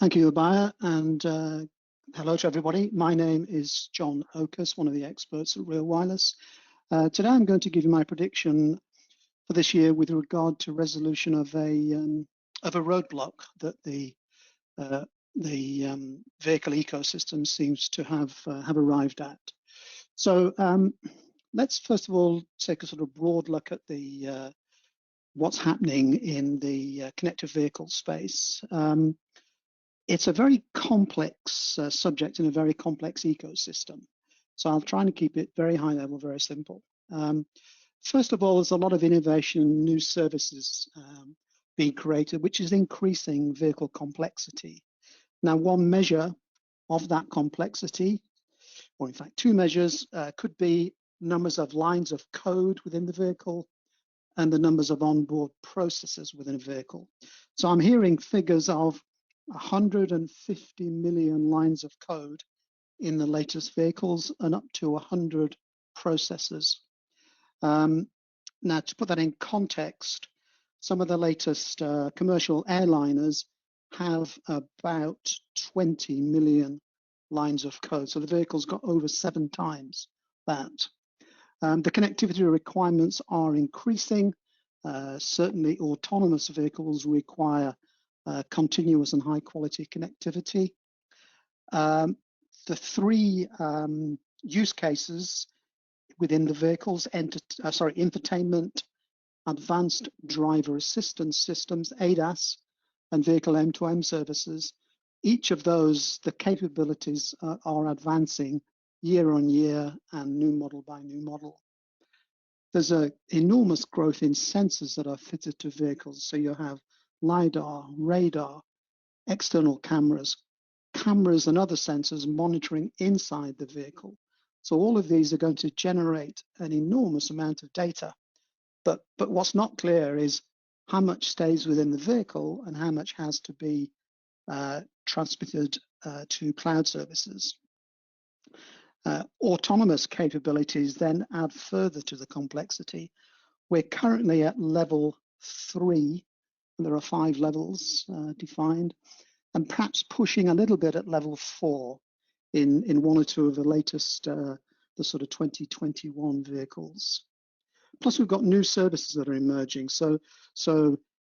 Thank you, Abaya, and hello to everybody. My name is John Okas, one of the experts at Real Wireless. Today I'm going to give you my prediction for this year with regard to resolution of a roadblock that the vehicle ecosystem seems to have arrived at. So let's first of all take a sort of broad look at the what's happening in the connected vehicle space. It's a very complex subject in a very complex ecosystem. So I'll try and keep it very high level, very simple. First of all, there's a lot of innovation, new services being created, which is increasing vehicle complexity. Now, one measure of that complexity, or in fact, two measures, could be numbers of lines of code within the vehicle and the numbers of onboard processors within a vehicle. So I'm hearing figures of 150 million lines of code in the latest vehicles and up to 100 processors. Now, to put that in context, some of the latest commercial airliners have about 20 million lines of code. So the vehicle's got over 7 times that. The connectivity requirements are increasing. Certainly, autonomous vehicles require continuous and high quality connectivity. The three use cases within the vehicles, infotainment, advanced driver assistance systems, ADAS, and vehicle M2M services, each of those, the capabilities are advancing year on year and new model by new model. There's an enormous growth in sensors that are fitted to vehicles. So you have LiDAR, radar, external cameras and other sensors monitoring inside the vehicle. So all of these are going to generate an enormous amount of data. But what's not clear is how much stays within the vehicle and how much has to be transmitted to cloud services. Autonomous capabilities then add further to the complexity. We're currently at level 3. There are 5 levels defined, and perhaps pushing a little bit at level 4 in one or two of the latest, the sort of 2021 vehicles. Plus, we've got new services that are emerging. So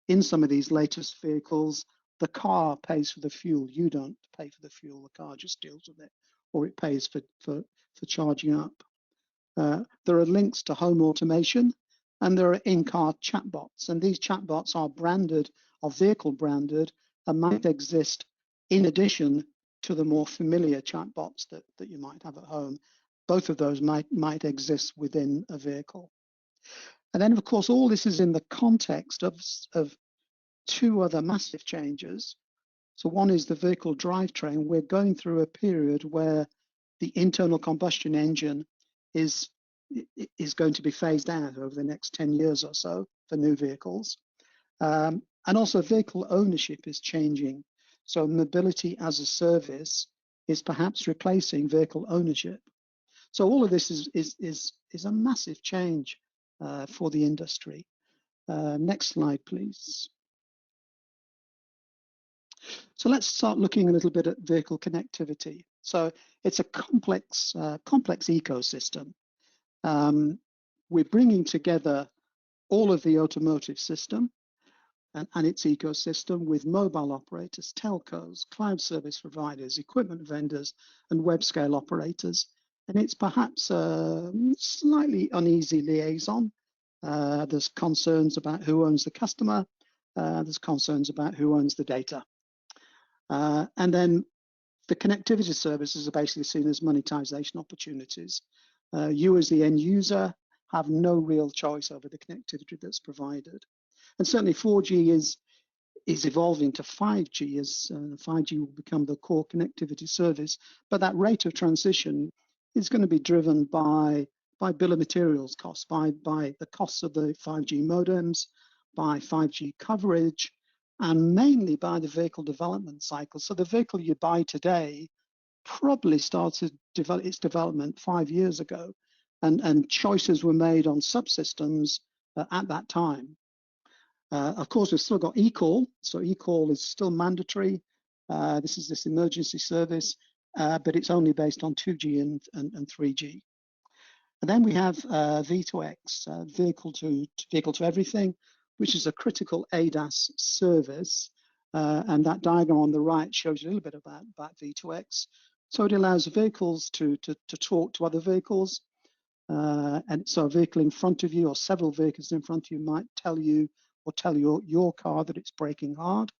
in some of these latest vehicles, the car pays for the fuel. You don't pay for the fuel. The car just deals with it, or it pays for charging up. There are links to home automation, and there are in-car chatbots. And these chatbots are branded, are vehicle branded, and might exist in addition to the more familiar chatbots that you might have at home. Both of those might exist within a vehicle. And then, of course, all this is in the context of 2 other massive changes. So one is the vehicle drivetrain. We're going through a period where the internal combustion engine is going to be phased out over the next 10 years or so for new vehicles. And also vehicle ownership is changing. So mobility as a service is perhaps replacing vehicle ownership. So all of this is a massive change for the industry. Next slide, please. So let's start looking a little bit at vehicle connectivity. So it's a complex ecosystem. We're bringing together all of the automotive system and its ecosystem with mobile operators, telcos, cloud service providers, equipment vendors, and web scale operators. And it's perhaps a slightly uneasy liaison. There's concerns about who owns the customer. There's concerns about who owns the data. And then the connectivity services are basically seen as monetization opportunities. You as the end user have no real choice over the connectivity that's provided. And certainly 4G is evolving to 5G as 5G will become the core connectivity service. But that rate of transition is going to be driven by bill of materials costs, by the costs of the 5G modems, by 5G coverage, and mainly by the vehicle development cycle. So the vehicle you buy today probably started its development 5 years ago, and choices were made on subsystems at that time. Of course, we've still got eCall. So eCall is still mandatory. This emergency service, but it's only based on 2G and 3G. And then we have V2X, vehicle to everything, which is a critical ADAS service. And that diagram on the right shows you a little bit about V2X. So it allows vehicles to talk to other vehicles. And so a vehicle in front of you or several vehicles in front of you might tell you or tell your car that it's braking hard.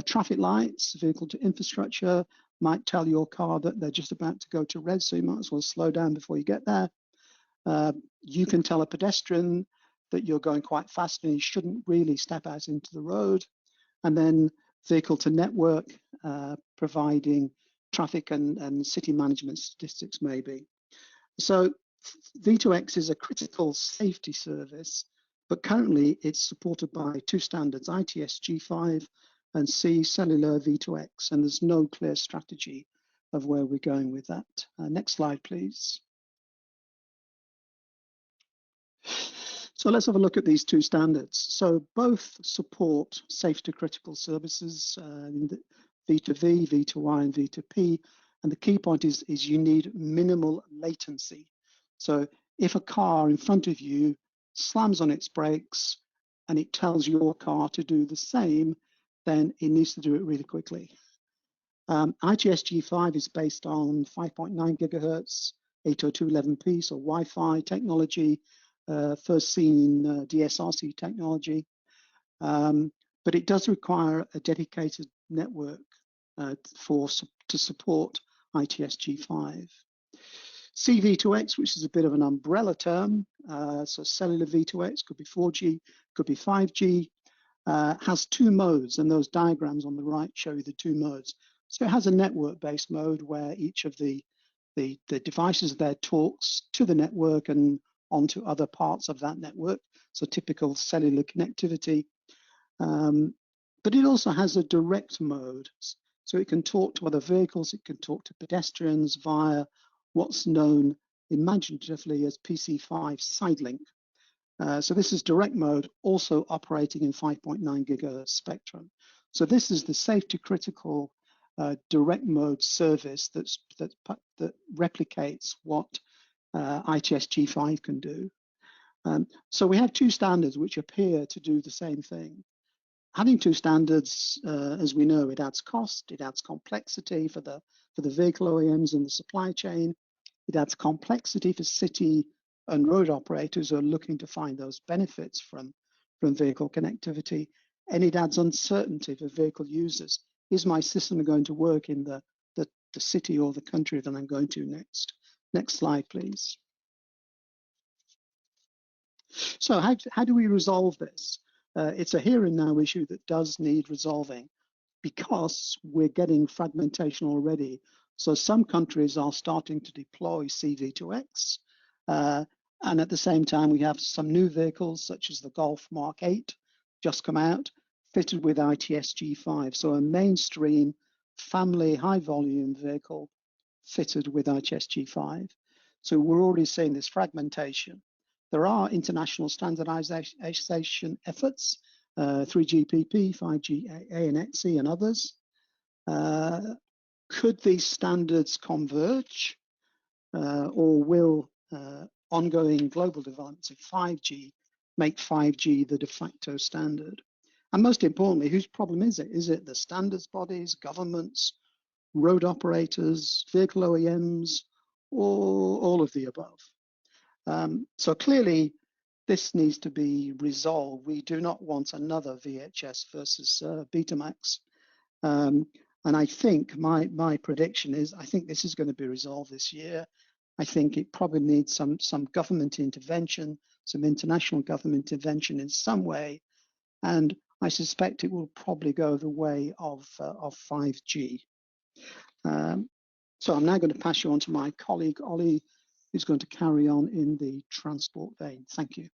Traffic lights, vehicle to infrastructure might tell your car that they're just about to go to red, so you might as well slow down before you get there. You can tell a pedestrian that you're going quite fast and he shouldn't really step out into the road. And then vehicle to network, providing traffic and city management statistics maybe. So V2X is a critical safety service, but currently it's supported by two standards, ITS G5 and C cellular V2X, and there's no clear strategy of where we're going with that. Next slide, please. So let's have a look at these two standards. So both support safety critical services, V2V, V2Y, and V2P. And the key point is you need minimal latency. So if a car in front of you slams on its brakes and it tells your car to do the same, then it needs to do it really quickly. ITS G5 is based on 5.9 gigahertz, 802.11p, so Wi-Fi technology, first seen in DSRC technology. But it does require a dedicated network to support ITS G5. CV2X, which is a bit of an umbrella term, so cellular V2X, could be 4G, could be 5G, has two modes, and those diagrams on the right show you the two modes. So it has a network-based mode where each of the devices there talks to the network and onto other parts of that network, so typical cellular connectivity. But it also has a direct mode, so it can talk to other vehicles, it can talk to pedestrians via what's known imaginatively as PC5 sidelink. So this is direct mode, also operating in 5.9 gigahertz spectrum. So this is the safety critical direct mode service that replicates what ITS G5 can do. So we have two standards which appear to do the same thing. Having two standards, as we know, it adds cost, it adds complexity for the vehicle OEMs and the supply chain. It adds complexity for city and road operators who are looking to find those benefits from vehicle connectivity. And it adds uncertainty for vehicle users. Is my system going to work in the city or the country that I'm going to next? Next slide, please. So how do we resolve this? It's a here and now issue that does need resolving because we're getting fragmentation already. So some countries are starting to deploy CV2X. And at the same time, we have some new vehicles such as the Golf Mark 8 just come out, fitted with ITS G5. So a mainstream family high volume vehicle fitted with ITS G5. So we're already seeing this fragmentation. There are international standardization efforts, 3GPP, 5G ANXE, and others. Could these standards converge, or will ongoing global developments of 5G make 5G the de facto standard? And most importantly, whose problem is it? Is it the standards bodies, governments, road operators, vehicle OEMs, or all of the above? So clearly, this needs to be resolved. We do not want another VHS versus Betamax. And I think my prediction is I think this is going to be resolved this year. I think it probably needs some government intervention, some international government intervention in some way, and I suspect it will probably go the way of 5G. So I'm now going to pass you on to my colleague Ollie, who's going to carry on in the transport vein. Thank you.